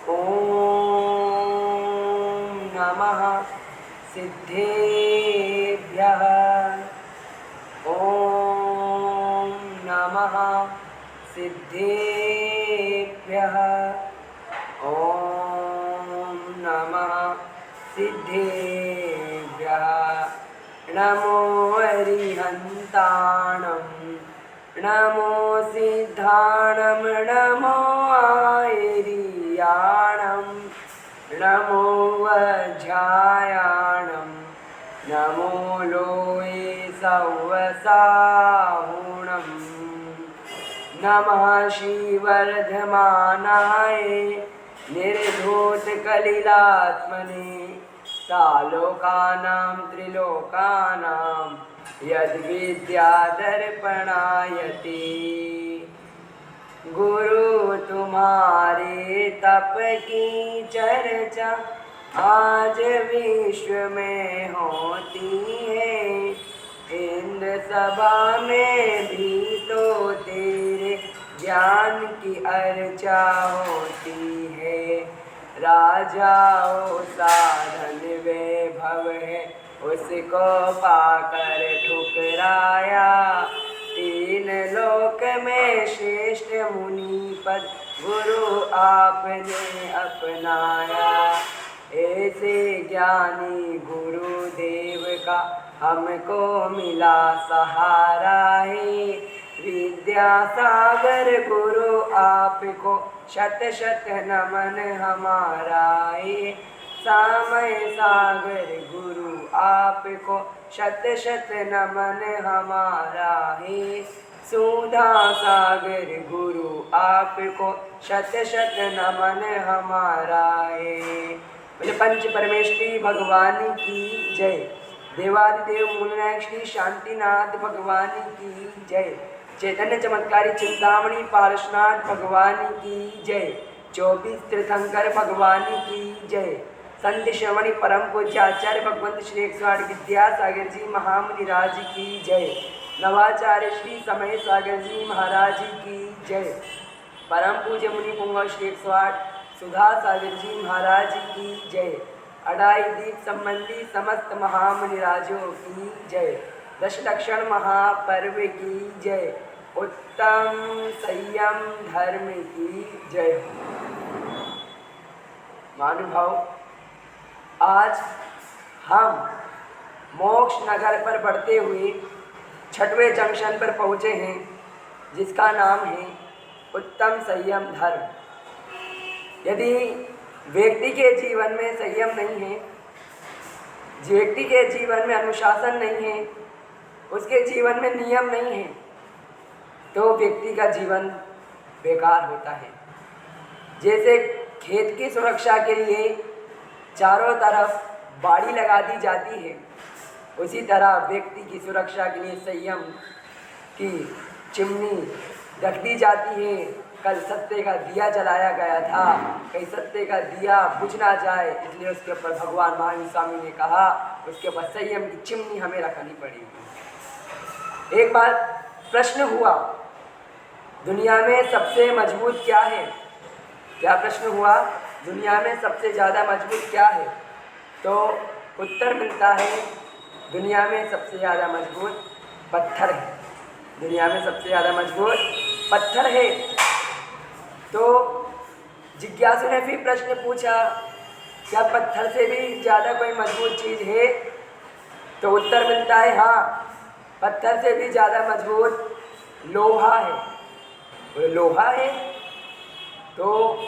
ॐ नमः सिद्धेभ्यः। ॐ नमः सिद्धेभ्यः। ॐ नमः सिद्धेभ्यः। नमो अरिहन्ताणं नमो सिद्धाणं नमो आयर्याणं नमो वज्रायाणं नमो लोये सौवसाहुणं नमः श्रीवर्धमानाय निर्धूतकलिलात्मने सालोकानां त्रिलोकानां यद्विद्यादर्पणायते। गुरु तुम्हारे तप की चर्चा आज विश्व में होती है। इंद्र सभा में भी तो तेरे ज्ञान की अर्चा होती है। राजाओं साधन वैभव है उसको पाकर ठुकराया। तीन लोक में श्रेष्ठ मुनि पद गुरु आपने अपनाया। ऐसे ज्ञानी गुरुदेव का हमको मिला सहारा है। विद्यासागर गुरु आपको शत शत नमन हमारा है। समय सागर गुरु आपको शत शत नमन हमारा है। सुधा सागर गुरु आपको शत शत नमन हमारा है। बोले पंच परमेष्ठी भगवान की जय। देवादिदेव मूलनायक श्री शांतिनाथ भगवान की जय। चैतन्य चमत्कारी चिंतामणि पारसनाथ भगवान की जय। 24 तीर्थंकर भगवान की जय। संत श्रवणी परम पूज्य आचार्य भगवंत श्री 108 विद्यासागर जी महामुनि राज की जय। नवाचार्य श्री समय सागर जी महाराज की जय। परम पूज्य मुनि पुंगव श्री 108 सुधा सागर जी महाराज की जय। अढ़ाई दीप संबंधी समस्त महामुनि राजों की जय। दश लक्षण महापर्व की जय। उत्तम संयम धर्म की जय। महानुभाव, आज हम मोक्ष नगर पर बढ़ते हुए छठवें जंक्शन पर पहुँचे हैं, जिसका नाम है उत्तम संयम धर्म। यदि व्यक्ति के जीवन में संयम नहीं है, व्यक्ति के जीवन में अनुशासन नहीं है, उसके जीवन में नियम नहीं है, तो व्यक्ति का जीवन बेकार होता है। जैसे खेत की सुरक्षा के लिए चारों तरफ बाड़ी लगा दी जाती है, उसी तरह व्यक्ति की सुरक्षा के लिए संयम की चिमनी रख दी जाती है। कल सत्य का दिया जलाया गया था, कहीं सत्य का दिया बुझ ना जाए, इसलिए उसके ऊपर भगवान महावीर स्वामी ने कहा उसके ऊपर संयम की चिमनी हमें रखनी पड़ेगी। एक बार प्रश्न हुआ, दुनिया में सबसे मजबूत क्या है? क्या प्रश्न हुआ? दुनिया में सबसे ज़्यादा मजबूत क्या है? तो उत्तर मिलता है दुनिया में सबसे ज़्यादा मजबूत पत्थर है। दुनिया में सबसे ज़्यादा मजबूत पत्थर है। तो जिज्ञासु ने फिर प्रश्न पूछा, क्या पत्थर से भी ज़्यादा कोई मजबूत चीज़ है? तो उत्तर मिलता है हाँ, पत्थर से भी ज़्यादा मजबूत लोहा है। लोहा है। तो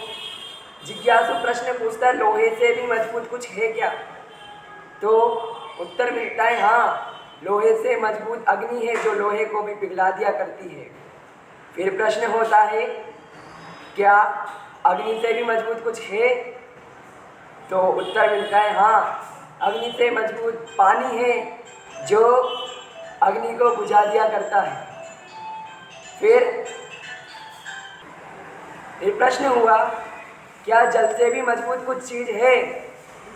जिज्ञासु प्रश्न पूछता है लोहे से भी मजबूत कुछ है क्या? तो उत्तर मिलता है हाँ, लोहे से मजबूत अग्नि है जो लोहे को भी पिघला दिया करती है। फिर प्रश्न होता है क्या अग्नि से भी मजबूत कुछ है? तो उत्तर मिलता है हाँ, अग्नि से मजबूत पानी है जो अग्नि को बुझा दिया करता है। फिर प्रश्न हुआ क्या जल से भी मजबूत कुछ चीज़ है?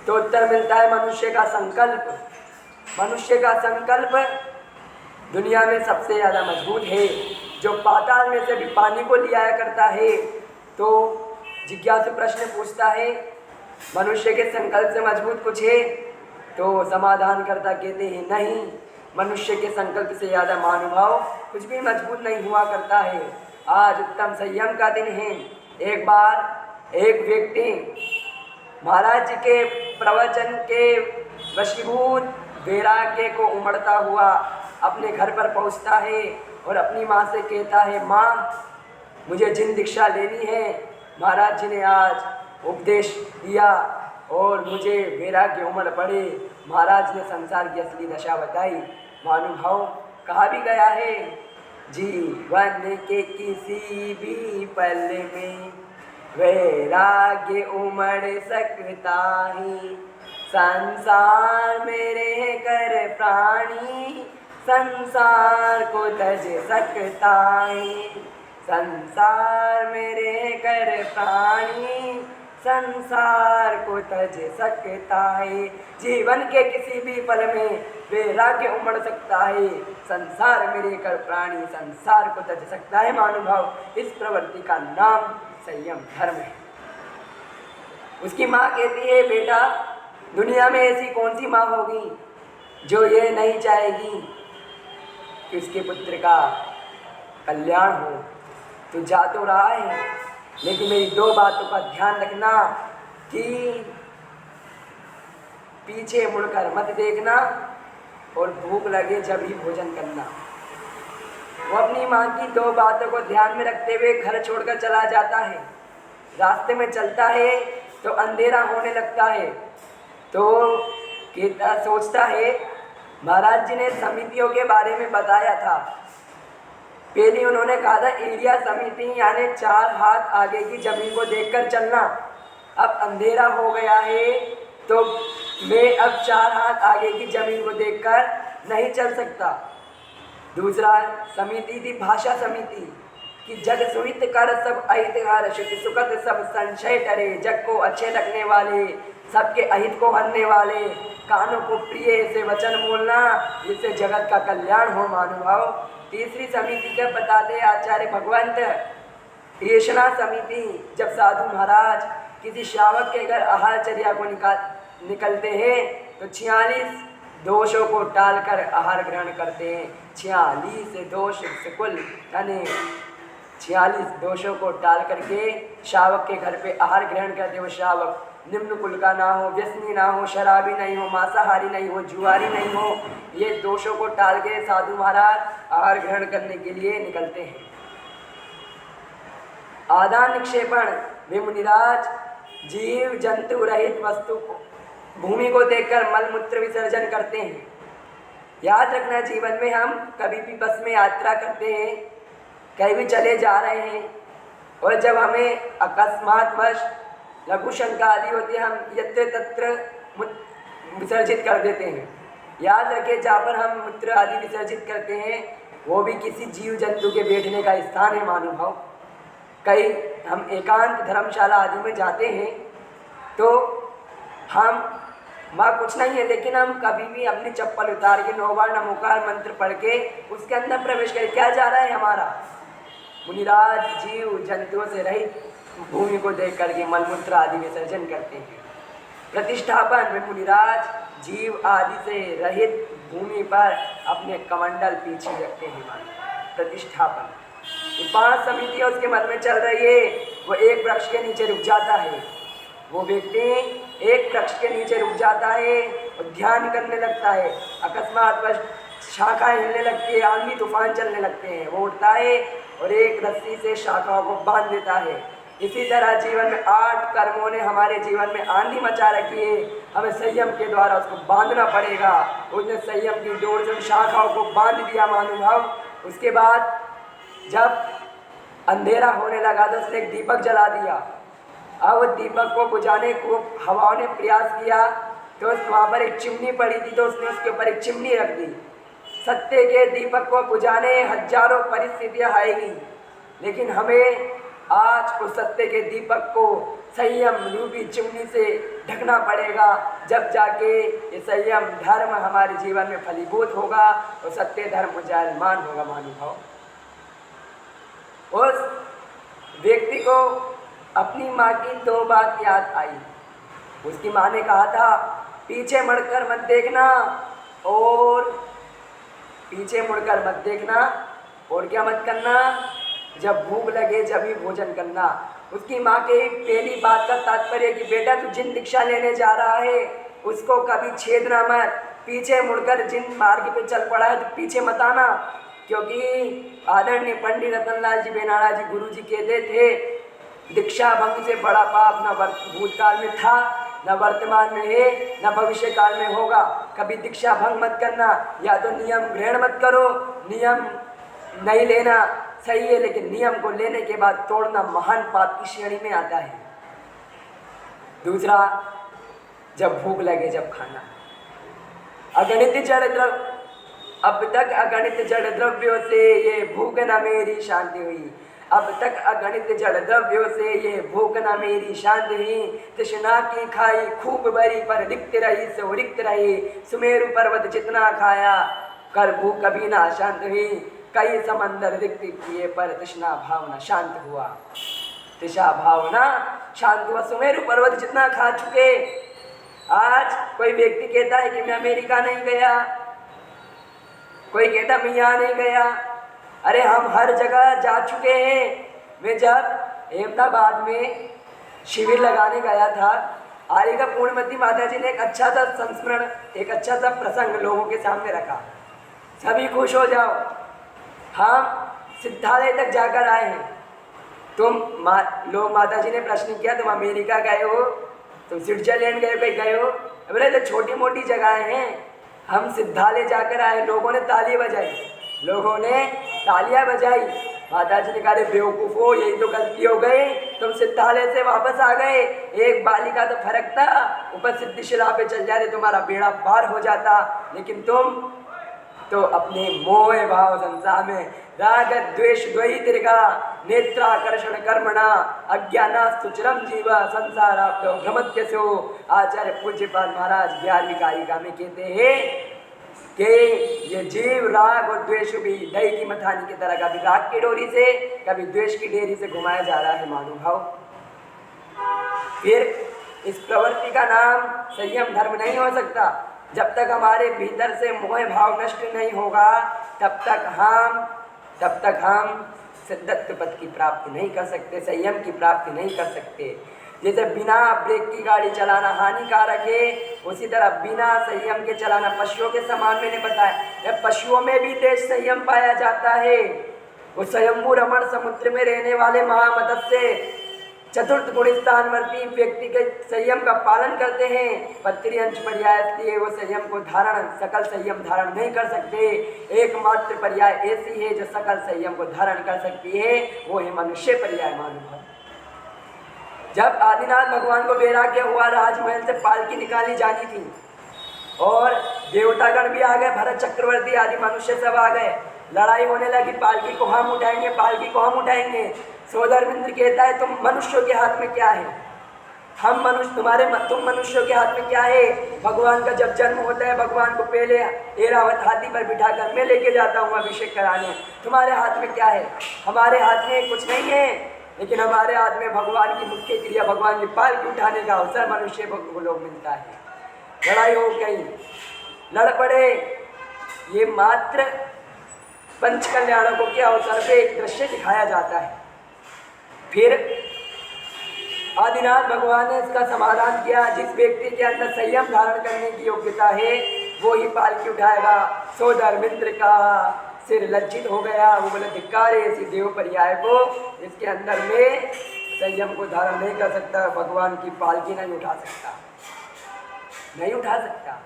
तो उत्तर मिलता है मनुष्य का संकल्प। मनुष्य का संकल्प दुनिया में सबसे ज़्यादा मजबूत है, जो पाताल में से भी पानी को लिया करता है। तो जिज्ञासु प्रश्न पूछता है, मनुष्य के संकल्प से मजबूत कुछ है? तो समाधानकर्ता कहते हैं नहीं, मनुष्य के संकल्प से ज़्यादा महानुभाव कुछ भी मजबूत नहीं हुआ करता है। आज उत्तम संयम का दिन है। एक बार एक व्यक्ति महाराज जी के प्रवचन के वशीभूत वैराग्य को उमड़ता हुआ अपने घर पर पहुंचता है और अपनी माँ से कहता है, माँ मुझे जिन दीक्षा लेनी है, महाराज जी ने आज उपदेश दिया और मुझे वैराग्य उमड़ पड़े। महाराज ने संसार की असली दशा बताई। महानुभाव कहा भी गया है, जीवन के किसी भी पल में वैराग्य उमड़ सकता है, संसार में रह कर प्राणी संसार को तज सकता है, संसार में रह कर प्राणी संसार को तज सकता है। जीवन के किसी भी पल में वैराग्य उमड़ सकता है, संसार में रहकर प्राणी संसार को तज सकता है। महानुभाव, इस प्रवृत्ति का नाम संयम धर्म है। उसकी माँ कहती है, बेटा दुनिया में ऐसी कौन सी माँ होगी जो ये नहीं चाहेगी कि उसके पुत्र का कल्याण हो। तू जा तो रहा है, लेकिन मेरी दो बातों का ध्यान रखना कि पीछे मुड़कर मत देखना और भूख लगे जब ही भोजन करना। वो अपनी माँ की दो बातों को ध्यान में रखते हुए घर छोड़कर चला जाता है। रास्ते में चलता है तो अंधेरा होने लगता है, तो सोचता है महाराज जी ने समितियों के बारे में बताया था। पहले उन्होंने कहा था एरिया समिति यानी 4 हाथ आगे की जमीन को देखकर चलना। अब अंधेरा हो गया है तो मैं अब 4 हाथ आगे की जमीन को देखकर नहीं चल सकता। दूसरा समिति थी भाषा समिति कि जग सुहित कर सब अहित हर श्रुति सुखत सब संशय टरे। जग को अच्छे लगने वाले, सबके अहित को हरने वाले, कानों को प्रिय से वचन बोलना जिससे जगत का कल्याण हो। महानुभाव, तीसरी समिति के बताते आचार्य भगवंत येषणा समिति, जब साधु महाराज किसी श्रावक के घर आहारचर्या को निकलते हैं तो 46 दोषों को टालकर आहार ग्रहण करते हैं। 46 दोष कुल यानी 46 दोषों को टाल करके श्रावक के घर पे आहार ग्रहण करते हो। श्रावक निम्न कुल का ना हो, व्यसनी ना हो, शराबी नहीं हो, मांसाहारी नहीं हो, जुआरी नहीं हो। ये दोषों को टाल के साधु महाराज आहार ग्रहण करने के लिए निकलते हैं। आदान निक्षेपण, वे मुनिराज जीव जंतु रहित वस्तु को भूमि को देखकर मल मूत्र विसर्जन करते हैं। याद रखना, जीवन में हम कभी भी बस में यात्रा करते हैं, कहीं भी चले जा रहे हैं और जब हमें अकस्मात वश लघु शंका आदि होती है, हम यत्र तत्र विसर्जित कर देते हैं। याद रखें, जहाँ पर हम मूत्र आदि विसर्जित करते हैं वो भी किसी जीव जंतु के बैठने का स्थान है। महानुभाव, कई हम एकांत धर्मशाला आदि में जाते हैं तो हम वहाँ कुछ नहीं है, लेकिन हम कभी भी अपनी चप्पल उतार के 9 बार नमोकार मंत्र पढ़ के उसके अंदर प्रवेश करें। क्या जा रहा है हमारा? मुनिराज जीव जंतुओं से रहित भूमि को देख करके मलमूत्र आदि विसर्जन करते हैं। प्रतिष्ठापन में मुनिराज जीव आदि से रहित भूमि पर अपने कमंडल पीछे रखते हैं। प्रतिष्ठापन, 5 समितियाँ उसके मन में चल रही है। वो एक वृक्ष के नीचे रुक जाता है, वो व्यक्ति एक वृक्ष के नीचे रुक जाता है और ध्यान करने लगता है। अकस्मात वश शाखाएं हिलने लगती है, आंधी तूफान चलने लगते हैं। वो उठता है और एक रस्सी से शाखाओं को बांध देता है। इसी तरह जीवन में 8 कर्मों ने हमारे जीवन में आंधी मचा रखी है, हमें संयम के द्वारा उसको बांधना पड़ेगा। उसने संयम की डोर से शाखाओं को बांध दिया। महानुभाव, उसके बाद जब अंधेरा होने लगा तो उसने एक दीपक जला दिया। अब दीपक को बुझाने को हवाओं ने प्रयास किया तो वहाँ पर एक चिमनी पड़ी थी, तो उसने उसके ऊपर एक चिमनी रख दी। सत्य के दीपक को बुझाने हजारों परिस्थितियाँ आएगी, लेकिन हमें आज उस सत्य के दीपक को संयम रूपी चिमनी से ढकना पड़ेगा। जब जाके ये संयम धर्म हमारे जीवन में फलीभूत होगा और सत्य धर्म उजायमान होगा। महानुभाव, उस व्यक्ति को अपनी माँ की 2 बात याद आई। उसकी माँ ने कहा था, पीछे मुड़कर मत देखना और पीछे मुड़कर मत देखना और क्या मत करना, जब भूख लगे जब ही भोजन करना। उसकी माँ के पहली बात का तात्पर्य कि बेटा तू जिन दीक्षा लेने जा रहा है उसको कभी छेदना मत, पीछे मुड़कर जिन मार्ग पे चल पड़ा है तो पीछे मत आना। क्योंकि आदरणीय पंडित रतनलाल जी बेनाड़ा जी गुरु जी कहते थे, दीक्षा भंग से बड़ा पाप न भूतकाल में था, न वर्तमान में है, न भविष्य काल में होगा। कभी दीक्षा भंग मत करना, या तो नियम ग्रहण मत करो, नियम नहीं लेना सही है लेकिन नियम को लेने के बाद तोड़ना महान पाप की श्रेणी में आता है। दूसरा, जब भूख लगे जब खाना। अगणित जड़ द्रव्य, अब तक अगणित जड़ द्रव्यों से ये भूख न मेरी शांति हुई, अब तक अगणित जड़ द्रव्यों से ये भूख न मेरी शांति हुई। तृष्णा की खाई खूब भरी पर रिक्त रही सो रिक्त रही, सुमेरु पर्वत जितना खाया कर भूख कभी ना शांत हुई। कई समंदर रिक्त किए पर तृष्णा भावना शांत हुआ, तृष्णा भावना शांत हुआ। सुमेरु पर्वत जितना खा चुके। आज कोई व्यक्ति कहता है कि मैं अमेरिका नहीं गया, कोई कहता मैं यहाँ नहीं गया। अरे हम हर जगह जा चुके हैं। मैं जब अहमदाबाद में शिविर लगाने गया था, आरिका पूर्णमती माता जी ने एक अच्छा सा संस्मरण, एक अच्छा सा प्रसंग लोगों के सामने रखा। सभी खुश हो जाओ, हम सिद्धालय तक जाकर आए हैं। लोग माता जी ने प्रश्न किया, तुम अमेरिका गए हो, तुम स्विट्जरलैंड गए हो? बोले तो छोटी मोटी जगह हैं, हम सिद्धालय जाकर आए। लोगों ने ताली बजाई, लोगों ने तालियां बजाई। माता जी ने कहा, बेवकूफ़ो यही तो गलती हो गई, तुम सिद्धालय से वापस आ गए। एक बाली का तो फर्क था, ऊपर सिद्धिशिला पे चल जाते तुम्हारा बेड़ा पार हो जाता, लेकिन तुम तो अपने मोह भाव संसार में राग द्वेष द्वैतिका नेत्राकर्षण कर्मणा अज्ञानास्तु चिरम जीव संसाराब्दो भ्रमत्यसो। आचार्य पूज्यपाल महाराज 11वीं कारिका में कहते हैं कि ये जीव राग और द्वेष भी दही की मथानी की तरह कभी राग की डोरी से कभी द्वेष की डेरी से घुमाया जा रहा है महानुभाव। फिर इस प्रवृत्ति का नाम संयम धर्म नहीं हो सकता। जब तक हमारे भीतर से मोह भाव नष्ट नहीं होगा तब तक हम सिद्धत्व पद की प्राप्ति नहीं कर सकते, संयम की प्राप्ति नहीं कर सकते। जैसे बिना ब्रेक की गाड़ी चलाना हानिकारक है, उसी तरह बिना संयम के चलाना पशुओं के समान मैंने बताया। पशुओं में भी तेज संयम पाया जाता है। वो स्वयंभू रमण समुद्र में रहने वाले महामत्स्य चतुर्थ गुण स्थानवर्ती व्यक्ति के संयम का पालन करते हैं, पर त्रिअंश पर्याय इसलिए वो संयम को धारण सकल संयम धारण नहीं कर सकते। एकमात्र पर्याय ऐसी है जो सकल संयम को धारण कर सकती है, वो है मनुष्य पर्याय महानुभाव। जब आदिनाथ भगवान को वैराग्य हुआ, राजमहल से पालकी निकाली जानी थी और देवतागण भी आ गए, भरत चक्रवर्ती आदि मनुष्य सब आ गए। लड़ाई होने लगी, पालकी को हम उठाएंगे, पालकी को हम उठाएंगे। सोदरमिंद्र कहता है तुम मनुष्यों के हाथ में क्या है, हम मनुष्य तुम मनुष्यों के हाथ में क्या है। भगवान का जब जन्म होता है भगवान को पहले ऐरावत हाथी पर बिठाकर मैं लेके जाता हूँ अभिषेक कराने, तुम्हारे हाथ में क्या है। हमारे हाथ में कुछ नहीं है, लेकिन हमारे हाथ में भगवान की मुख्य क्रिया, भगवान की पालकी उठाने का अवसर मनुष्य को लोग मिलता है। लड़ाई हो गई, लड़ पड़े। ये मात्र पंच कल्याणों के अवसर पे एक दृश्य दिखाया जाता है। फिर आदिनाथ भगवान ने इसका समाधान किया, जिस व्यक्ति के अंदर संयम धारण करने की योग्यता है वो ही पालकी उठाएगा। सोदरमिंद्र का सिर लज्जित हो गया, वो बोले धिक्कार है ऐसी देव पर्याय को, इसके अंदर में संयम को धारण नहीं कर सकता, भगवान की पालकी नहीं उठा सकता, नहीं उठा सकता।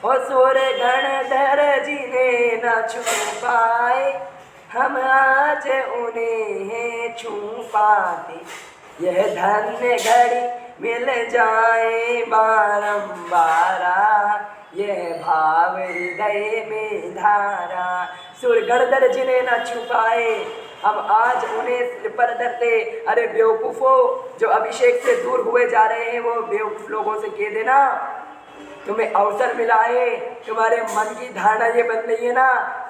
और सूर्य गणधर जी ने न छू पाए, हम आज उन्हें छू पाते। यह धन्य घड़ी मिल जाए बारंबारा, यह भाव हृदय में धारा। सूर्य गणधर जी ने न छू पाए, हम आज उन्हें सिर पर धरते। अरे बेवकूफ़ो, जो अभिषेक से दूर हुए जा रहे हैं वो बेवकूफ़ लोगों से कह देना तुम्हें अवसर मिला है। तुम्हारे मन की धारणा ये बन रही है ना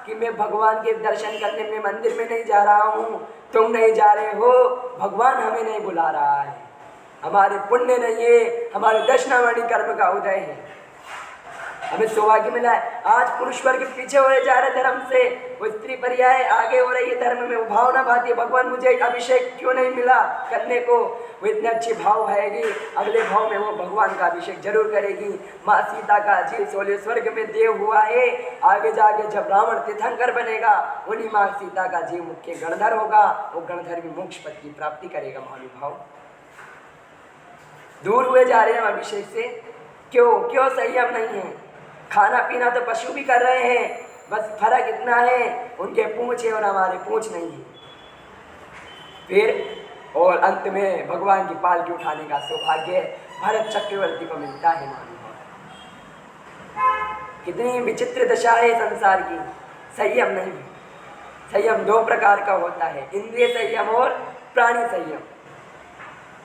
कि मैं भगवान के दर्शन करने में मंदिर में नहीं जा रहा हूँ, तुम नहीं जा रहे हो, भगवान हमें नहीं बुला रहा है, हमारे पुण्य नहीं है, हमारे दक्षिणावर्णी कर्म का उदय है, हमें सौभाग्य मिला है। आज पुरुष वर्ग पीछे हो जा रहे धर्म से, वो स्त्री पर्याय आगे हो रही है धर्म में, वो भावना भाती है भगवान मुझे अभिषेक क्यों नहीं मिला करने को, वो इतने अच्छे भाव भाएगी, अगले भाव में वो भगवान का अभिषेक जरूर करेगी। माँ सीता का जीव 16 स्वर्ग में देव हुआ है, आगे जाके जब रावण तीर्थंकर बनेगा उन्हीं माँ सीता का जीव मुख्य गणधर होगा, वो गणधर भी मोक्ष पद की प्राप्ति करेगा। महानुभाव दूर हुए जा रहे हैं हम अभिषेक से, क्यों संयम नहीं है। खाना पीना तो पशु भी कर रहे हैं, बस फर्क इतना है उनके पूंछ है और हमारे पूंछ नहीं है। फिर और अंत में भगवान की पालकी उठाने का सौभाग्य भरत चक्रवर्ती को मिलता है। महानुभाव कितनी विचित्र दशा है संसार की, संयम नहीं। संयम 2 प्रकार का होता है, इंद्रिय संयम और प्राणी संयम।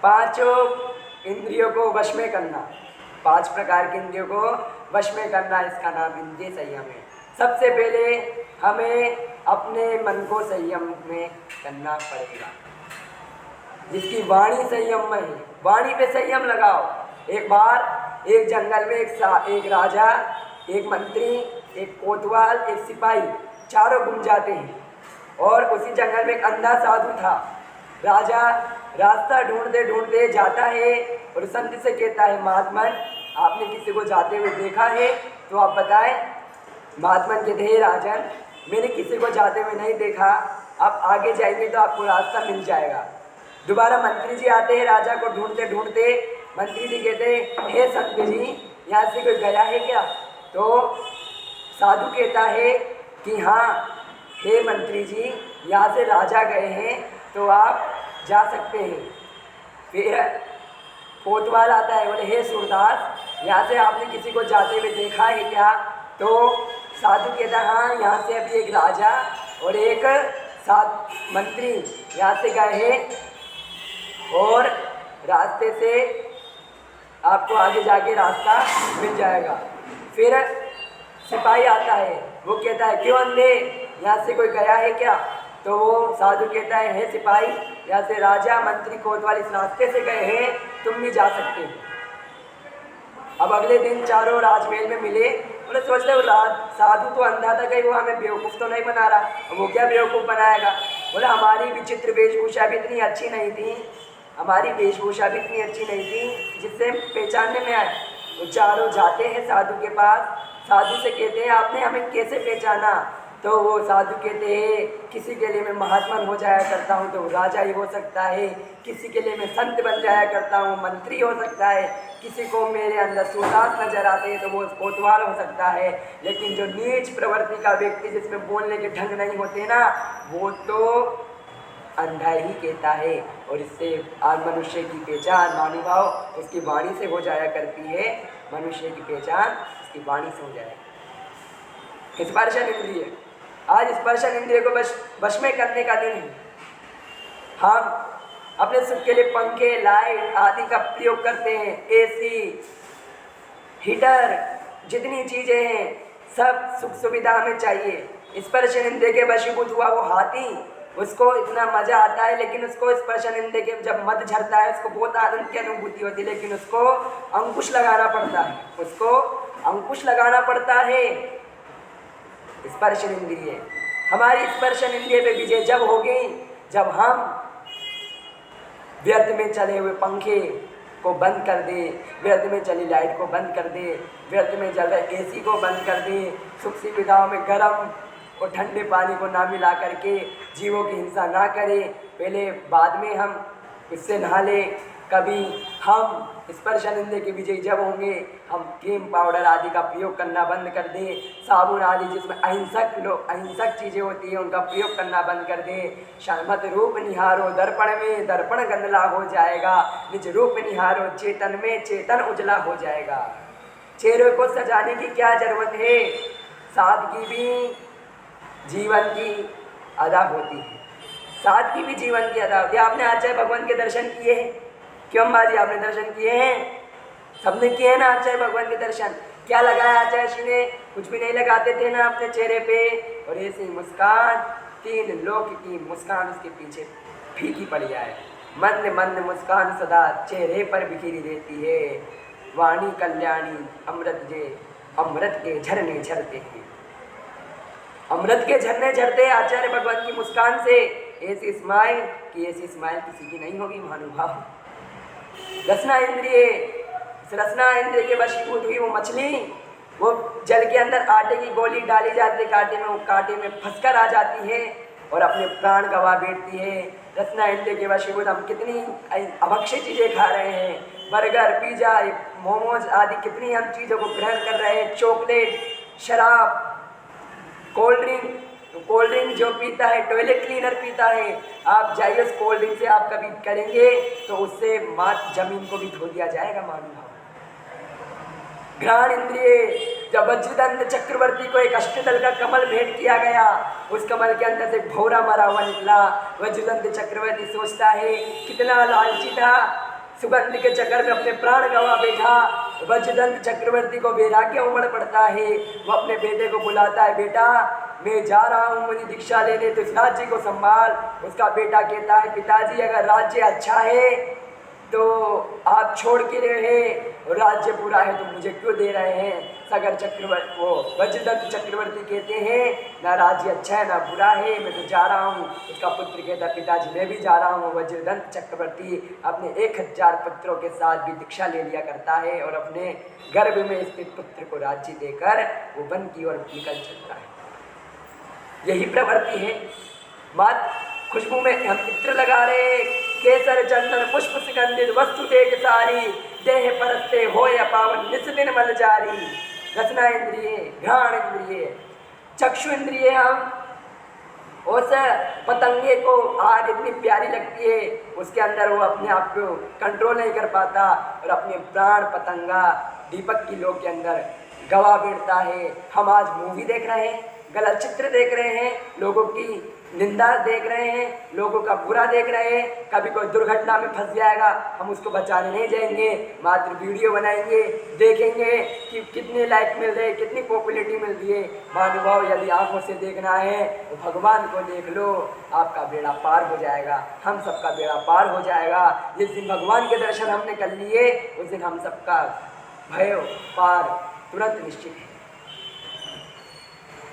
5 इंद्रियों को वश में करना, 5 प्रकार के इंद्रियों को वश में करना, इसका नाम इंद्रिय संयम है। सबसे पहले हमें अपने मन को संयम में करना पड़ेगा, जिसकी वाणी संयम में है, वाणी पे संयम लगाओ। एक बार एक जंगल में एक राजा, एक मंत्री, एक कोतवाल, एक सिपाही, चारों घूम जाते हैं, और उसी जंगल में एक अंधा साधु था। राजा रास्ता ढूंढते ढूंढते जाता है और संत से कहता है, महात्मन आपने किसी को जाते हुए देखा है तो आप बताएं। महात्मन कहते हैं, राजन मैंने किसी को जाते हुए नहीं देखा, आप आगे जाएंगे तो आपको रास्ता मिल जाएगा। दोबारा मंत्री जी आते हैं राजा को ढूंढते ढूंढते, मंत्री जी कहते हैं, हे संत जी यहाँ से कोई गया है क्या? तो साधु कहता है कि हाँ हे मंत्री जी यहाँ से राजा गए हैं तो आप जा सकते हैं। फिर कोतवाल आता है, बोले हे सूरदास यहाँ से आपने किसी को जाते हुए देखा है क्या? तो साधु कहता हाँ यहाँ से अभी एक राजा और एक मंत्री यहाँ से गए हैं और रास्ते से आपको आगे जाके रास्ता मिल जाएगा। फिर सिपाही आता है, वो कहता है क्यों अंधे यहाँ से कोई गया है क्या? तो वो साधु कहता है, हे सिपाही यहाँ से राजा मंत्री कोतवाल इस रास्ते से गए हैं, तुम भी जा सकते हो। अब अगले दिन चारों राजमहल में मिले, बोले सोचते हो साधु तो अंधा था, कहीं वो हमें बेवकूफ़ तो नहीं बना रहा, वो क्या बेवकूफ़ बनाएगा? बोला हमारी विचित्र वेशभूषा भी इतनी अच्छी नहीं थी, हमारी वेशभूषा भी इतनी अच्छी नहीं थी जिससे पहचानने में आए। तो चारों जाते हैं साधु के पास, साधु से कहते हैं आपने हमें कैसे पहचाना? तो वो साधु कहते हैं किसी के लिए मैं महात्मा हो जाया करता हूँ तो राजा ही हो सकता है, किसी के लिए मैं संत बन जाया करता हूँ मंत्री हो सकता है, किसी को मेरे अंदर सूरदास नजर आते हैं तो वो कोतवाल हो सकता है, लेकिन जो नीच प्रवृत्ति का व्यक्ति जिसमें बोलने के ढंग नहीं होते ना, वो तो अंधा ही कहता है। और इससे आज मनुष्य की पहचान महानुभाव उसकी वाणी से हो जाया करती है, मनुष्य की पहचान उसकी वाणी से हो जाएगी। स्पर्शन इंद्रिय, आज स्पर्शन इंद्रिय को वश में करने का दिन है। हम अपने सुख के लिए पंखे लाइट आदि का प्रयोग करते हैं, एसी हीटर जितनी चीज़ें हैं सब सुख सुविधा हमें चाहिए। स्पर्शन इंद्रिय के वशीभूत हुआ वो हाथी, उसको इतना मज़ा आता है, लेकिन उसको स्पर्शन इंद्रिय के जब मद झरता है उसको बहुत आनंद की अनुभूति होती है, लेकिन उसको अंकुश लगाना पड़ता है, उसको अंकुश लगाना पड़ता है। स्पर्शन इंद्रिय, हमारी स्पर्शन इंद्रिय पे विजय जब होगी जब हम व्यर्थ में चले हुए पंखे को बंद कर दे, व्यर्थ में चली लाइट को बंद कर दे, व्यर्थ में चल रहे एसी को बंद कर दे, सुख सुविधाओं में गर्म और ठंडे पानी को ना मिला करके जीवों की हिंसा ना करें, पहले बाद में हम उससे नहा लें। कभी हम स्पर्शन इंद्रिय के विजयी जब होंगे हम क्रीम पाउडर आदि का प्रयोग करना बंद कर दें, साबुन आदि जिसमें अहिंसक चीज़ें होती हैं उनका प्रयोग करना बंद कर दें। मत रूप निहारो दर्पण में, दर्पण गंदला हो जाएगा, निज रूप निहारो चेतन में, चेतन उजला हो जाएगा। चेहरे को सजाने की क्या जरूरत है, सादगी भी जीवन की अदा होती है, सादगी भी जीवन की अदा होती है। आपने आचार्य भगवान के दर्शन किए हैं? क्यों अम्बा जी आपने दर्शन किए हैं? सबने किए हैं ना आचार्य भगवान के दर्शन? क्या लगाया आचार्य श्री ने? कुछ भी नहीं लगाते थे ना अपने चेहरे पे, और ऐसी मुस्कान, 3 लोक की मुस्कान उसके पीछे फीकी पड़ जाए। मंद मंद मुस्कान सदा चेहरे पर बिखरी रहती है, वाणी कल्याणी अमृत के झरने झरते हैं। अमृत के झरने झरते आचार्य भगवान की मुस्कान से। ऐसी स्माइल किसी की नहीं होगी महानुभाव। रसना इंद्रिय, रसना इंद्रिय के वशीभूत हुई वो मछली, वो जल के अंदर आटे की गोली डाली जाती है कांटे में, वो कांटे में फंसकर आ जाती है और अपने प्राण गंवा बैठती है। रसना इंद्रिय के वशीभूत हम कितनी अभक्ष्य चीज़ें खा रहे हैं, बर्गर, पिज़्ज़ा, मोमोज आदि कितनी हम चीज़ों को ग्रहण कर रहे हैं, चॉकलेट, शराब, कोल्ड ड्रिंक जो पीता है, टॉयलेट क्लीनर पीता है, आप जाइए उस कोल्ड ड्रिंक से आप कभी करेंगे तो उससे मात जमीन को भी धो दिया जाएगा मालूम। घ्राण इंद्रिय, जब वज्रदंत चक्रवर्ती को एक अष्टदल का कमल भेंट किया गया, उस कमल के अंदर से भौरा मरा हुआ निकला। वज्रदंत चक्रवर्ती सोचता है कितना लालची था, सुगंध के चक्कर में अपने प्राण गंवा बैठा। वज्रदंत चक्रवर्ती को वैराग्य उमड़ पड़ता है, वो अपने बेटे को बुलाता है, बेटा मैं जा रहा हूँ मुझे दीक्षा लेने, तो इस राज्य को संभाल। उसका बेटा कहता है पिताजी अगर राज्य अच्छा है तो आप छोड़ के रहे, और राज्य बुरा है तो मुझे क्यों दे रहे हैं? सागर चक्रवर्ती, वो वज्रदंत चक्रवर्ती कहते हैं ना राज्य अच्छा है ना बुरा है, मैं तो जा रहा हूँ। उसका पुत्र कहता है पिताजी मैं भी जा रहा हूँ। वज्रदंत चक्रवर्ती अपने 1000 पुत्रों के साथ भी दीक्षा ले लिया करता है और अपने गर्भ में स्थित पुत्र को राज्य देकर वो वन की ओर निकल चलता है। यही प्रवृत्ति है। मात खुशबू में हम इत्र लगा रहे, केसर चंदन पुष्प सुगंधित वस्तु देख सारी, देह परस्ते होय पावन निस दिन मल जारी। रसना इंद्रिय, घ्राण इंद्रिय, चक्षु इंद्रिय, हम उस पतंगे को आग इतनी प्यारी लगती है, उसके अंदर वो अपने आप को कंट्रोल नहीं कर पाता और अपने प्राण पतंगा दीपक की लो के अंदर गवा बैठता है। हम आज मूवी देख रहे हैं, गलत चित्र देख रहे हैं, लोगों की निंदा देख रहे हैं, लोगों का बुरा देख रहे हैं। कभी कोई दुर्घटना में फंस जाएगा, हम उसको बचाने नहीं जाएंगे, मात्र वीडियो बनाएंगे, देखेंगे कि कितने लाइक मिल रहे, कितनी पॉपुलैरिटी मिल रही है। महानुभाव यदि आंखों से देखना है तो भगवान को देख लो, आपका बेड़ा पार हो जाएगा, हम सबका बेड़ा पार हो जाएगा। जिस दिन भगवान के दर्शन हमने कर लिए उस दिन हम सबका भय पार तुरंत निश्चित है।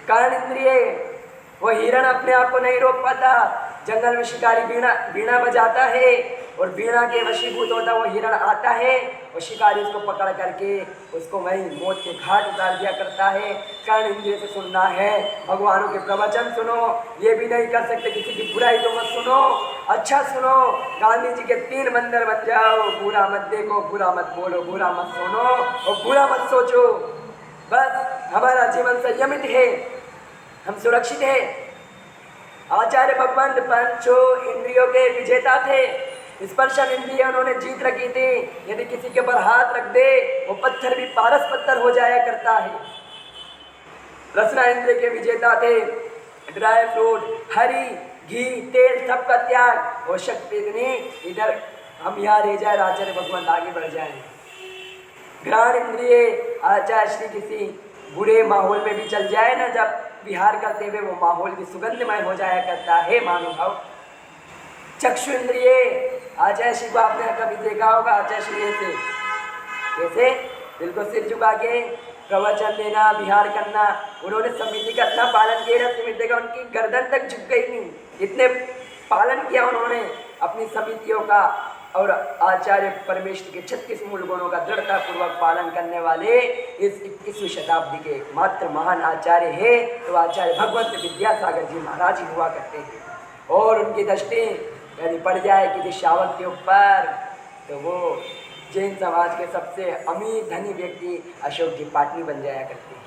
कारण इंद्रिय, वो हिरण अपने आप को नहीं रोक पाता। जंगल में शिकारी बीणा बजाता है और बीणा के वशीभूत होता वो हिरण आता है और शिकारी उसको पकड़ करके उसको वहीं मौत के घाट उतार दिया करता है। कारण इंद्रिय से सुनना है, भगवानों के प्रवचन सुनो, ये भी नहीं कर सकते किसी की बुराई तो मत सुनो, अच्छा सुनो। गांधी जी के 3 मंदिर बन जाओ, बुरा मत देखो, बुरा मत बोलो, बुरा मत सुनो और बुरा मत सोचो। बस हमारा जीवन संयमित है, हम सुरक्षित है। आचार्य भगवान पंचो इंद्रियों के विजेता थे। स्पर्शन इंद्रिय उन्होंने जीत रखी थी। यदि किसी के ऊपर हाथ रख दे वो पत्थर भी पारस पत्थर हो जाया करता है। रसना इंद्रिय के विजेता थे। ड्राई फ्रूट, हरी, घी, तेल सबका त्याग और शक्ति इतनी, इधर हम यहाँ रह जाए, आचार्य भगवान आगे बढ़ जाए। घ्राण इंद्रिय, आचार्य श्री किसी बुरे माहौल में भी चल जाए ना, जब विहार करते हुए वो माहौल भी सुगंधमय हो जाया करता है मानुभाव। चक्षु इंद्रिय, आचार्य श्री को आपने कभी देखा होगा, आचार्य श्री ऐसे कैसे दिल को सिर झुका के प्रवचन देना, विहार करना। उन्होंने समिति का इतना पालन किया, समिति का उनकी गर्दन तक झुक गई नहीं, इतने पालन किया उन्होंने अपनी समितियों का। और आचार्य परमेश्वर के 36 मूल गुणों का दृढ़ता पूर्वक पालन करने वाले इस 21वीं शताब्दी के एकमात्र महान आचार्य है तो आचार्य भगवत विद्यासागर जी महाराज ही हुआ करते हैं। और उनकी दृष्टि यदि पड़ जाए किसी शावक के ऊपर तो वो जैन समाज के सबसे अमीर धनी व्यक्ति अशोक जी पाटनी बन जाया करते हैं,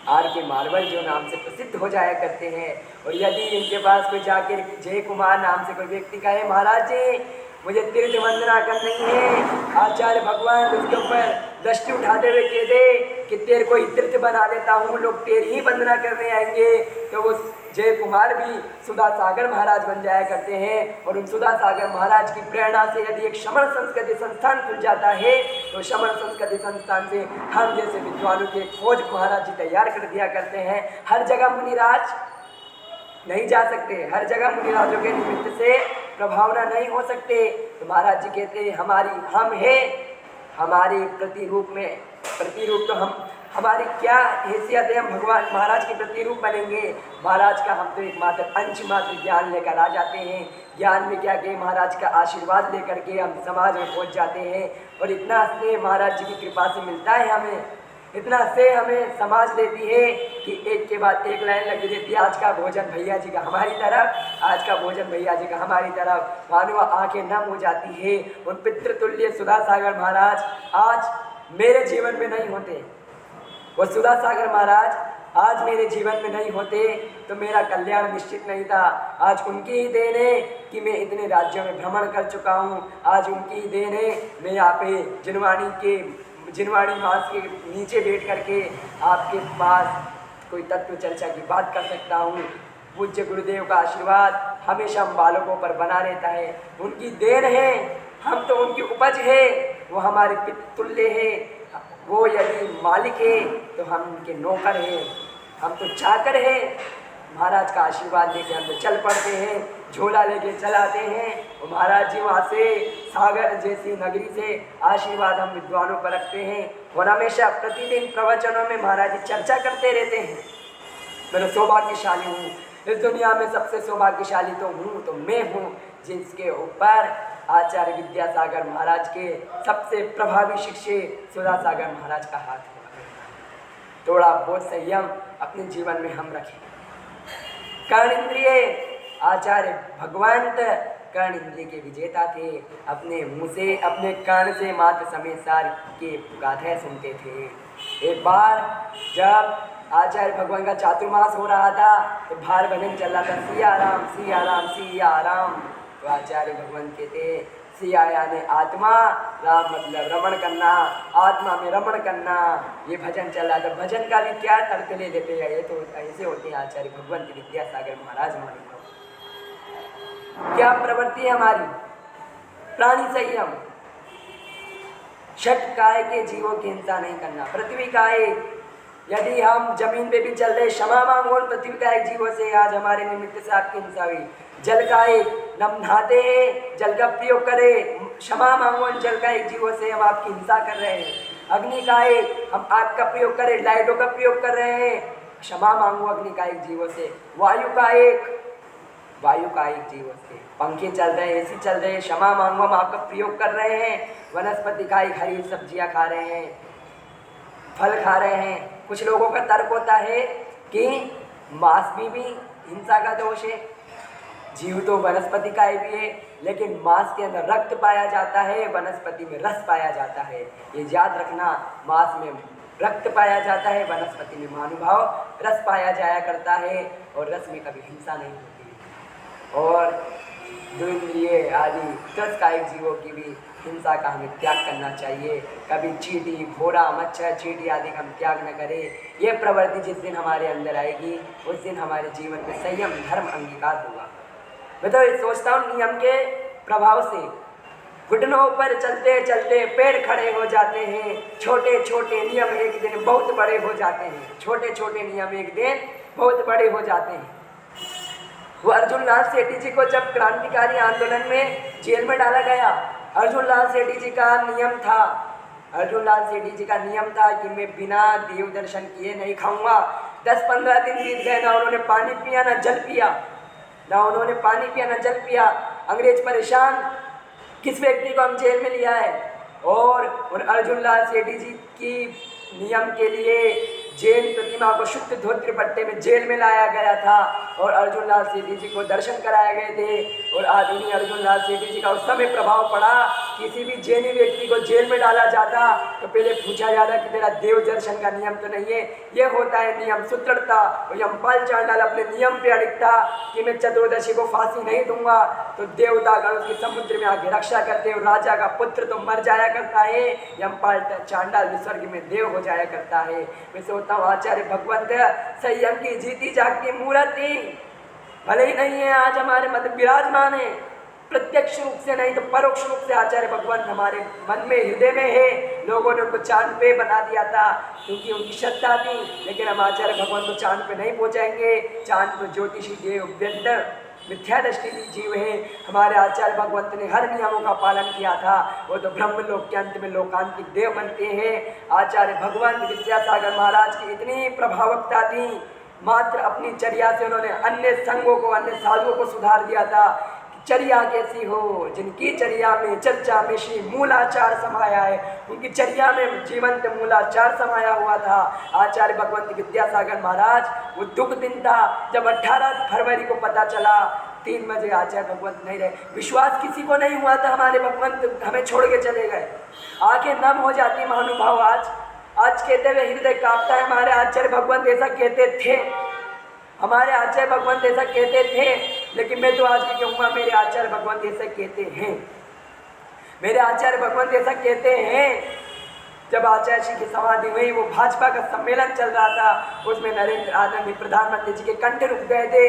आर के मार्बल जो नाम से प्रसिद्ध हो जाया करते हैं। और यदि इनके पास कोई जाकर जय कुमार नाम से कोई व्यक्ति कहे महाराज जी मुझे तीर्थ वंदना करनी है, आचार्य भगवान उसके ऊपर दृष्टि उठाते हुए कह दे कि तेरे को ही तीर्थ बना देता हूँ, लोग तेरी ही वंदना करने आएंगे, तो वो जय कुमार भी सुधा सागर महाराज बन जाया करते हैं। और उन सुधा सागर महाराज की प्रेरणा से यदि एक श्रमण संस्कृति संस्थान खुल जाता है तो श्रमण संस्कृति संस्थान से हम जैसे विद्वानों की एक फौज महाराज जी तैयार कर दिया करते हैं। हर जगह मुनिराज नहीं जा सकते, हर जगह मुनिराजों के निमित्त से प्रभावना नहीं हो सकते। तो महाराज जी कहते हैं हमारी हम है, हमारे प्रतिरूप तो हम, हमारी क्या हैसियत है, हम भगवान महाराज के प्रतिरूप बनेंगे। महाराज का हम तो एक मात्र अंश मात्र ज्ञान लेकर आ जाते हैं। ज्ञान में क्या कि महाराज का आशीर्वाद लेकर के हम समाज में पहुंच जाते हैं। और इतना स्नेह महाराज जी की कृपा से मिलता है हमें, इतना से हमें समाज देती है कि एक के बाद एक लाइन लगी रहती है। आज का भोजन भैया जी का हमारी तरफ, आज का भोजन भैया जी का हमारी तरफ, मानो आंखें नम हो जाती है। उन पितृतुल्य सुधा सागर महाराज आज मेरे जीवन में नहीं होते, वो सुधा सागर महाराज आज मेरे जीवन में नहीं होते तो मेरा कल्याण निश्चित नहीं था। आज उनकी ही देन है कि मैं इतने राज्यों में भ्रमण कर चुका हूँ। आज उनकी ही देन है मैं यहाँ पे जिनवाणी मास के नीचे बैठ करके आपके पास कोई तत्व चर्चा की बात कर सकता हूँ। पूज्य गुरुदेव का आशीर्वाद हमेशा हम बालकों पर बना रहता है। उनकी देन है, हम तो उनकी उपज है, वो हमारे पितृतुल्य है। वो यदि मालिक है तो हम उनके नौकर हैं, हम तो चाकर हैं। महाराज का आशीर्वाद लेके हम तो चल पड़ते हैं, झोला लेके चलाते हैं। और महाराज जी वहाँ से सागर जैसी नगरी से आशीर्वाद हम विद्वानों पर रखते हैं। और हमेशा प्रतिदिन प्रवचनों में महाराज जी चर्चा करते रहते हैं। मैं सौभाग्यशाली हूँ, इस दुनिया में सबसे सौभाग्यशाली तो मैं हूँ जिसके ऊपर आचार्य विद्यासागर महाराज के सबसे प्रभावी शिष्य सुधा सागर महाराज का हाथ हुआ। थोड़ा बहुत संयम अपने जीवन में हम रखें। कर्ण इंद्रिय आचार्य भगवंत कर्ण इंद्रिय के विजेता थे। अपने मुँह से, अपने कर्ण से मात्र समय सार के गाथाएं सुनते थे। एक बार जब आचार्य भगवान का चातुर्मास हो रहा था तो भार भजन चल रहा था, सिया राम सिया राम सिया राम। तो आचार्य भगवान कहते सिया यानी आत्मा, राम मतलब रमण करना, आत्मा में रमण करना। ये भजन चल रहा था। भजन का भी क्या तर्क ले लेते हैं, ये तो ऐसे होते हैं आचार्य भगवान विद्यासागर महाराज महाराज। क्या प्रवृत्ति है हमारी? प्राणी संयम, षट काय के जीवों की हिंसा नहीं करना। पृथ्वी काय, यदि हम जमीन पे भी चल रहे क्षमा मांगो पृथ्वी का एक जीवों से, आज हमारे निमित्त से आपकी हिंसा हुई। जल का एक नम नहाते हैं, जल का प्रयोग करे, क्षमा मांगो जल का एक जीवों से हम आपकी हिंसा कर रहे हैं। अग्नि का एक हम आग का प्रयोग करें, लाइटों का प्रयोग कर रहे हैं, क्षमा मांगो अग्नि का एक जीवों से। वायु का एक जीवों से, पंखे चल रहे हैं, एसी चल रहे हैं, क्षमा मांगो हम आपका प्रयोग कर रहे हैं। वनस्पति का एक हरी सब्जियां खा रहे हैं, फल खा रहे हैं। कुछ लोगों का तर्क होता है कि मांस में भी हिंसा का दोष है। जीव तो वनस्पति का ही भी है, लेकिन मांस के अंदर रक्त पाया जाता है, वनस्पति में रस पाया जाता है। ये याद रखना, मांस में रक्त पाया जाता है, वनस्पति में महानुभाव रस पाया जाया करता है। और रस में कभी हिंसा नहीं होती। और दुर्इंद्रिय आदि त्रस्कायिक जीवों की भी हिंसा का हमें त्याग करना चाहिए। कभी चींटी, घोड़ा, मच्छर, चींटी आदि का हम त्याग न करें। ये प्रवृत्ति जिस दिन हमारे अंदर आएगी उस दिन हमारे जीवन में संयम धर्म अंगीकार होगा। मैं तो सोचता हूँ नियम के प्रभाव से घुटनों पर चलते चलते पैर खड़े हो जाते हैं। छोटे छोटे नियम एक दिन बहुत बड़े हो जाते हैं। छोटे छोटे नियम एक दिन बहुत बड़े हो जाते हैं। वो अर्जुन लाल सेठी जी को जब क्रांतिकारी आंदोलन में जेल में डाला गया, अर्जुन लाल सेठी जी का नियम था, अर्जुन लाल सेठी जी का नियम था कि मैं बिना देव दर्शन किए नहीं खाऊंगा। 10-15 दिन बीत गए, ना उन्होंने पानी पिया ना जल पिया, ना उन्होंने पानी पिया ना जल पिया। अंग्रेज परेशान, किस व्यक्ति को हम जेल में लिया है। और उन अर्जुन लाल सेठी जी की नियम के लिए जैन प्रतिमा को शुद्ध धोत्र पट्टे में जेल में लाया गया था और अर्जुन लाल सेठी जी को दर्शन कराए गए थे। और आदरणीय अर्जुन लाल सेठी जी का उस समय प्रभाव पड़ा किसी भी जैनी व्यक्ति को जेल में डाला जाता तो पहले पूछा जाता कि तेरा देव दर्शन का नियम तो नहीं है। ये होता है नियम सूत्रता। और यमपाल चांडाल अपने नियम पे अड़िग था कि मैं चतुर्दशी को फांसी नहीं दूंगा, तो देवतागण उसकी समुद्र में आके रक्षा करते और राजा का पुत्र तो मर जाया करता है, यमपाल चांडाल स्वर्ग में देव हो जाया करता है। मैं सोचता हूँ आचार्य भगवंत संयम की जीती जागती मूर्ति भले ही नहीं है आज हमारे मध्य विराजमान है, प्रत्यक्ष रूप से नहीं तो परोक्ष रूप से आचार्य भगवान हमारे मन में हृदय में है। लोगों ने उनको चांद पे बना दिया था क्योंकि उनकी श्रद्धा थी, लेकिन हम आचार्य भगवान को चांद पे नहीं पहुंचाएंगे। चांद पर ज्योतिषी देव व्यंतर मिथ्या दृष्टि जीव है। हमारे आचार्य भगवंत ने हर नियमों का पालन किया था, वो तो ब्रह्म लोक के अंत में लोकांतिक देव बनते हैं। आचार्य भगवंत विद्यासागर महाराज की इतनी प्रभावकता थी, मात्र अपनी चर्या से उन्होंने अन्य संघों को, अन्य साधुओं को सुधार दिया था। चर्या कैसी हो, जिनकी चर्या में चर्चा में श्री मूलाचार समाया है, उनकी चर्या में जीवंत मूलाचार समाया हुआ था। आचार्य भगवंत विद्यासागर महाराज, वो दुख दिन था जब 18 फरवरी को पता चला 3 बजे आचार्य भगवंत नहीं रहे। विश्वास किसी को नहीं हुआ था हमारे भगवंत हमें छोड़ के चले गए। आंखें नम हो जाती महानुभाव। आज कहते हुए हृदय कांपता है। हमारे आचार्य भगवंत ऐसा कहते थे, हमारे आचार्य भगवंत ऐसा कहते थे, लेकिन मैं तो आज भी कहूँगा मेरे आचार्य भगवंत ऐसा कहते हैं। मेरे आचार्य भगवंत ऐसा कहते हैं। जब आचार्य जी की समाधि हुई, वो भाजपा का सम्मेलन चल रहा था, उसमें नरेंद्र आदरणीय प्रधानमंत्री जी के कंठ रुक गए थे,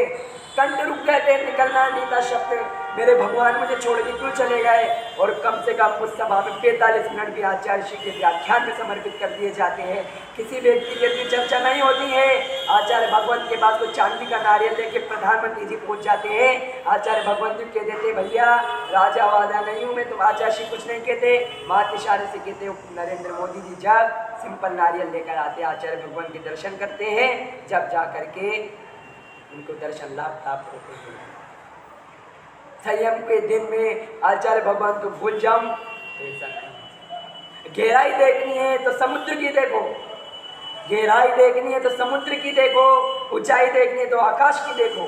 निकलना नहीं था शब्द। मेरे भगवान मुझे छोड़ के क्यों चले गए? और कम से कम उस सभा में 45 मिनट भी आचार्य जी के व्याख्यान में समर्पित कर दिए जाते हैं। किसी व्यक्ति की इतनी चर्चा नहीं होती है। आचार्य भगवंत के पास को चांदी का नारियल लेके प्रधानमंत्री जी पहुंच जाते हैं। आचार्य भगवंत जी कह देते, भैया राजा वादा नहीं हूँ मैं, तो आचार्य जी कुछ नहीं कहते, मात इशारे से कहते नरेंद्र मोदी जी जब सिंपल नारियल लेकर आते आचार्य भगवान के दर्शन करते हैं, जब जा करके उनको दर्शन लाभ प्राप्त होते हैं। संयम के दिन में आचार्य भगवान को भूल जाऊं तो ऐसा नहीं। गहराई देखनी है तो समुद्र की देखो, गहराई देखनी है तो समुद्र की देखो, ऊंचाई देखनी है तो आकाश की देखो।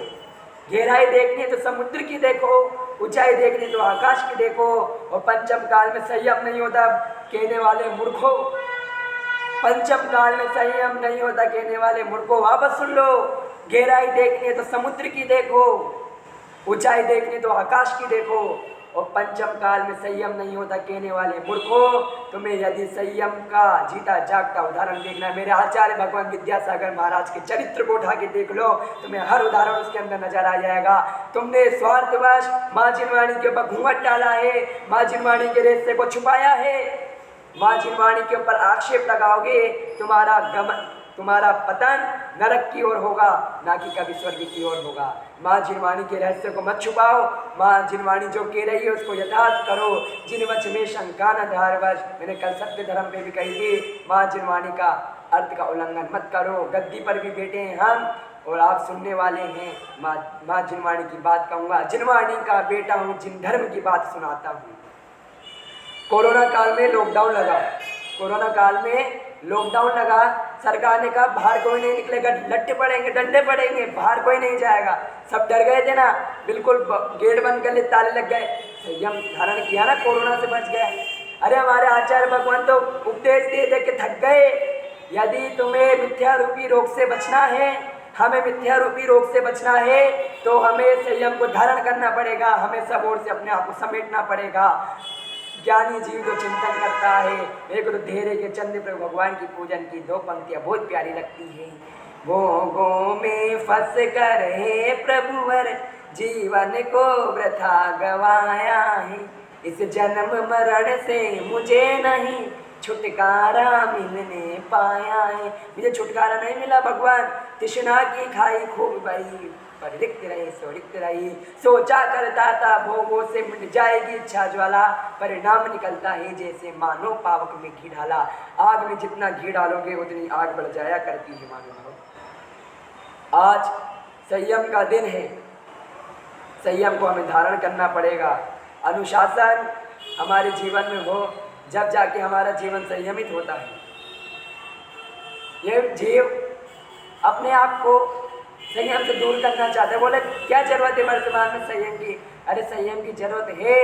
गहराई देखनी है तो समुद्र की देखो, ऊंचाई देखनी है तो आकाश की देखो। और पंचम काल में संयम नहीं होता कहने वाले मूर्खों, पंचम काल में संयम नहीं होता कहने वाले मूर्खों, वापस सुन लो। गहराई देखनी है तो समुद्र की देखो, ऊंचाई देखनी तो आकाश की देखो। और पंचम काल में संयम नहीं होता कहने वाले मूर्खों, तुम्हें यदि संयम का जीता जागता उदाहरण देखना है, मेरे आचार्य भगवान विद्यासागर महाराज के चरित्र को उठा के देख लो, तुम्हें हर उदाहरण उसके अंदर नजर आ जाएगा। तुमने स्वार्थवश माँ जिनवाणी के ऊपर घूंघट डाला है, माँ जिनवाणी के रेशे को छुपाया है, माँ जिनवाणी के ऊपर आक्षेप लगाओगे, तुम्हारा पतन नरक की ओर होगा, ना कि कभी स्वर्ग की ओर होगा। माँ जिनवाणी के रहस्य को मत छुपाओ। माँ जिनवाणी जो कह रही है उसको यथार्थ करो। जिन वच में शंका न धारवश, मैंने कल सत्य धर्म पे भी कही थी, माँ जिनवाणी का अर्थ का उल्लंघन मत करो। गद्दी पर भी बैठे हैं हम और आप सुनने वाले हैं। माँ जिनवाणी की बात कहूँगा, जिनवाणी का बेटा हूँ, जिन धर्म की बात सुनाता हूँ। कोरोना काल में लॉकडाउन लगा, कोरोना काल में लॉकडाउन लगा, सरकार ने कहा बाहर कोई नहीं निकलेगा, लट्टे पड़ेंगे, डंडे पड़ेंगे, बाहर कोई नहीं जाएगा। सब डर गए थे ना, बिल्कुल गेट बंद कर ले, ताले लग गए। संयम धारण किया ना, कोरोना से बच गया। अरे हमारे आचार्य भगवान तो उपदेश दे के थक गए। यदि तुम्हें मिथ्या रूपी रोग से बचना है, हमें मिथ्या रूपी रोग से बचना है, तो हमें संयम को धारण करना पड़ेगा, हमें सब ओर से अपने आप को समेटना पड़ेगा। ज्ञानी जीव जो चिंतन करता है, मेरे को तो धेरे के चंद्र पर भगवान की पूजन की 2 पंक्तियाँ बहुत प्यारी लगती है। भोगों में फंस कर हे प्रभुवर जीवन को वृथा गवाया है, इस जन्म मरण से मुझे नहीं छुटकारा मिलने पाया है। मुझे छुटकारा नहीं मिला भगवान, तृष्णा की खाई खूब भई, पर रिक्त रही सो रिक्त रही। सोचा करता था भोगों से मिट जाएगी इच्छा ज्वाला, परिणाम निकलता है जैसे मानो पावक में घी डाला। आग में जितना घी डालोगे उतनी आग बढ़ जाया करती है मानो। आज संयम का दिन है, संयम को हमें धारण करना पड़ेगा। अनुशासन हमारे जीवन में हो, जब जाके हमारा जीवन संयमित होता है। ये जीव अपने आप को संयम से दूर करना चाहते हैं। बोले क्या जरूरत है वर्तमान में संयम की? अरे संयम की जरूरत है।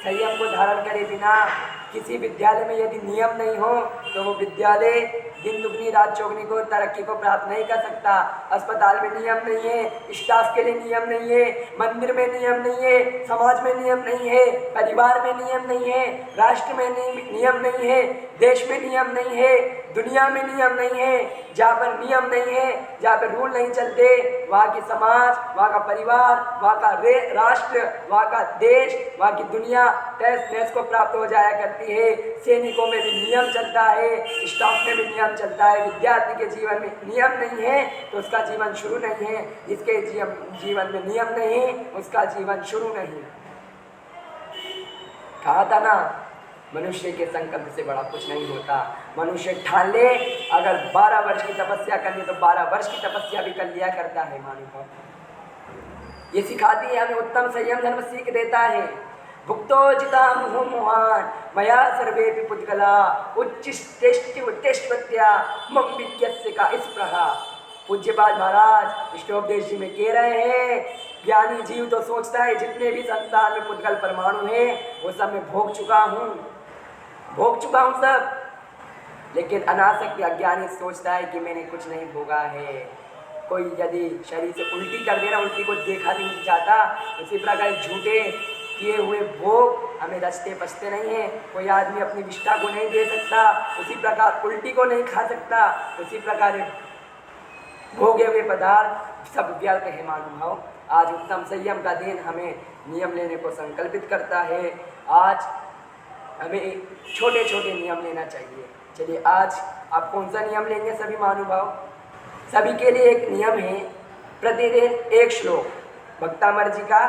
संयम को धारण करे बिना किसी विद्यालय में यदि नियम नहीं हो तो वो विद्यालय दिन दुगनी रात चौगनी को तरक्की को प्राप्त नहीं कर सकता। अस्पताल में नियम नहीं है, स्टाफ के लिए नियम नहीं है, मंदिर में नियम नहीं है, समाज में नियम नहीं है, परिवार में नियम नहीं है, राष्ट्र में नियम नहीं है, देश में नियम नहीं है, दुनिया में नियम नहीं है। जहाँ पर नियम नहीं है, जहाँ पर रूल नहीं चलते, वहाँ की समाज, वहाँ का परिवार, वहाँ का राष्ट्र, वहाँ का देश, वहाँ की दुनिया तहस नहस को प्राप्त हो जाया करती है। सैनिकों में भी नियम चलता है, स्टाफ में भी नियम चलता है। विद्यार्थी के जीवन में नियम नहीं है तो उसका जीवन शुरू नहीं है। जिसके जीवन में नियम नहीं उसका जीवन शुरू नहीं। कहा था ना, मनुष्य के संकल्प से बड़ा कुछ नहीं होता। मनुष्य ठान ले, अगर 12 वर्ष की तपस्या करनी तो 12 वर्ष की तपस्या भी कर लिया करता है। मानो ये सिखाती है हमें, उत्तम संयम धर्म सीख देता है। भुक्तो जिता मुहु मुहान मया सर्वे पुद्गला उच्चिष्टेष्टिवत्या मम विज्ञस्य का इस प्रहा। पूज्यपाद महाराज विष्णुपदेश जी में कह रहे हैं, ज्ञानी जीव तो सोचता है जितने भी संसार में पुद्गल परमाणु हैं वो सब मैं भोग चुका हूँ सब। लेकिन अनासक्त अज्ञानी सोचता है कि मैंने कुछ नहीं भोगा है। कोई यदि शरीर से उल्टी कर दे ना, उल्टी को देखा नहीं जाता, उसी प्रकार झूठे किए हुए भोग हमें रचते पचते नहीं हैं। कोई आदमी अपनी विष्ठा को नहीं दे सकता, उसी प्रकार उल्टी को नहीं खा सकता, उसी प्रकार भोगे हुए पदार्थ सब व्यर्थ है। महानुभाव, आज उत्तम संयम का दिन हमें नियम लेने को संकल्पित करता है। आज हमें छोटे छोटे नियम लेना चाहिए। चलिए आज आप कौन सा नियम लेंगे सभी महानुभाव? सभी के लिए एक नियम है, प्रतिदिन एक श्लोक भक्तामर जी का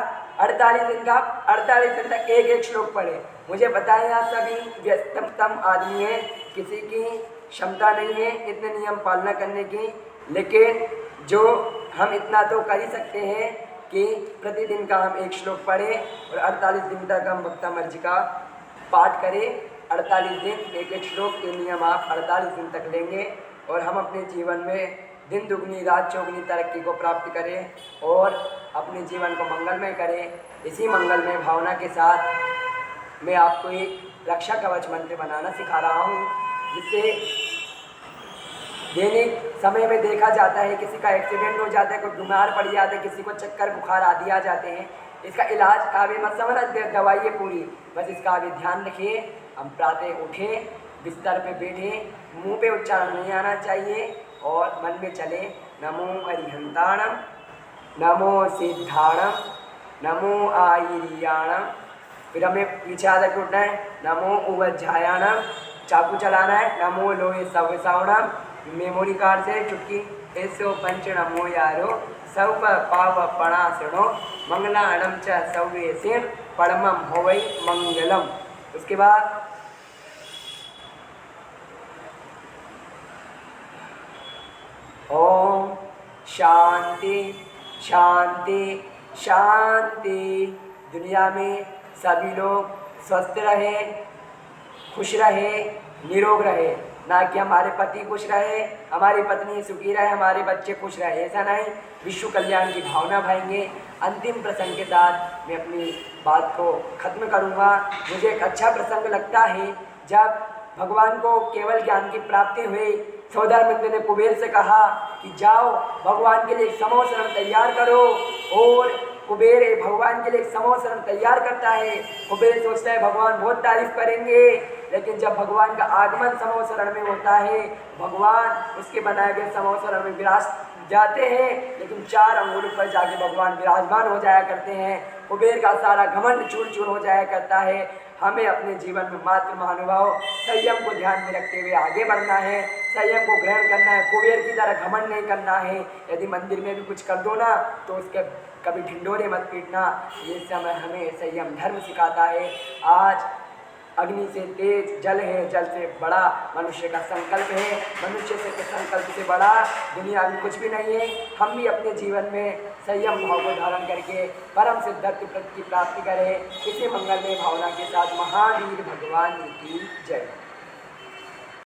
48 दिन का 48 दिन तक एक एक श्लोक पढ़े। मुझे बताएं, आप सभी व्यस्ततम आदमी हैं, किसी की क्षमता नहीं है इतने नियम पालना करने की, लेकिन जो हम इतना तो कर ही सकते हैं कि प्रतिदिन का हम एक श्लोक पढ़ें और 48 दिन तक हम भक्तामर जी का पाठ करें। 48 दिन एक एक श्लोक के नियम आप 48 दिन तक लेंगे और हम अपने जीवन में दिन दुगनी रात चौगनी तरक्की को प्राप्त करें और अपने जीवन को मंगलमय करें। इसी मंगलमय भावना के साथ मैं आपको एक रक्षा कवच मंत्र बनाना सिखा रहा हूँ, जिससे दैनिक समय में देखा जाता है किसी का एक्सीडेंट हो जाता है, कोई बीमार पड़ जाता है, किसी को चक्कर बुखार आदि आ जाते हैं। इसका इलाज आगे मत समझ दवाई है पूरी, बस इसका आगे ध्यान रखिए। हम प्रातः उठें, बिस्तर पे बैठें, मुंह पे उच्चारण नहीं आना चाहिए और मन में चले नमो अरिहंताणम, नमो सिद्धाणम, नमो आयरियाणम। फिर हमें पीछे आदर उठना है, नमो उवज्जायाणम, चाकू चलाना है, नमो लोहे सवसावणम। मेमोरी कार्ड से चुटकी 105 नमो यारो सब पाव पणासणो मंगलाणम च सव्यसेन परमम होवै मंगलम। उसके बाद ओम शांति शांति शांति। दुनिया में सभी लोग स्वस्थ रहे, खुश रहे, निरोग रहे, ना कि हमारे पति खुश रहे, हमारी पत्नी सुखी रहे, हमारे बच्चे खुश रहे, ऐसा नहीं। विश्व कल्याण की भावना भाएंगे। अंतिम प्रसंग के साथ मैं अपनी बात को खत्म करूंगा। मुझे एक अच्छा प्रसंग लगता है जब भगवान को केवल ज्ञान की प्राप्ति हुई। सौदामित्र ने कुबेर से कहा कि जाओ भगवान के लिए एक समोसरण तैयार करो, और कुबेर भगवान के लिए एक समोसरण तैयार करता है। कुबेर सोचता है भगवान बहुत तारीफ करेंगे, लेकिन जब भगवान का आगमन समोसरण में होता है, भगवान उसके बनाए गए समोसरण में विराज जाते हैं, लेकिन 4 अंगुल पर जाके भगवान विराजमान हो जाया करते हैं। कुबेर का सारा घमंड चूर चूर हो जाया करता है। हमें अपने जीवन में मात्र महानुभाव संयम को ध्यान में रखते हुए आगे बढ़ना है, संयम को ग्रहण करना है, कुबेर की तरह घमंड नहीं करना है। यदि मंदिर में भी कुछ कर दो ना तो उसके कभी ढिंडोरे मत पीटना। ये समय हमें संयम धर्म सिखाता है। आज अग्नि से तेज जल है, जल से बड़ा मनुष्य का संकल्प है, मनुष्य से संकल्प से बड़ा दुनिया में कुछ भी नहीं है। हम भी अपने जीवन में संयम भाव को धारण करके परम सिद्धत्व की प्राप्ति करें। इसी मंगलमय भावना के साथ महावीर भगवान की जय।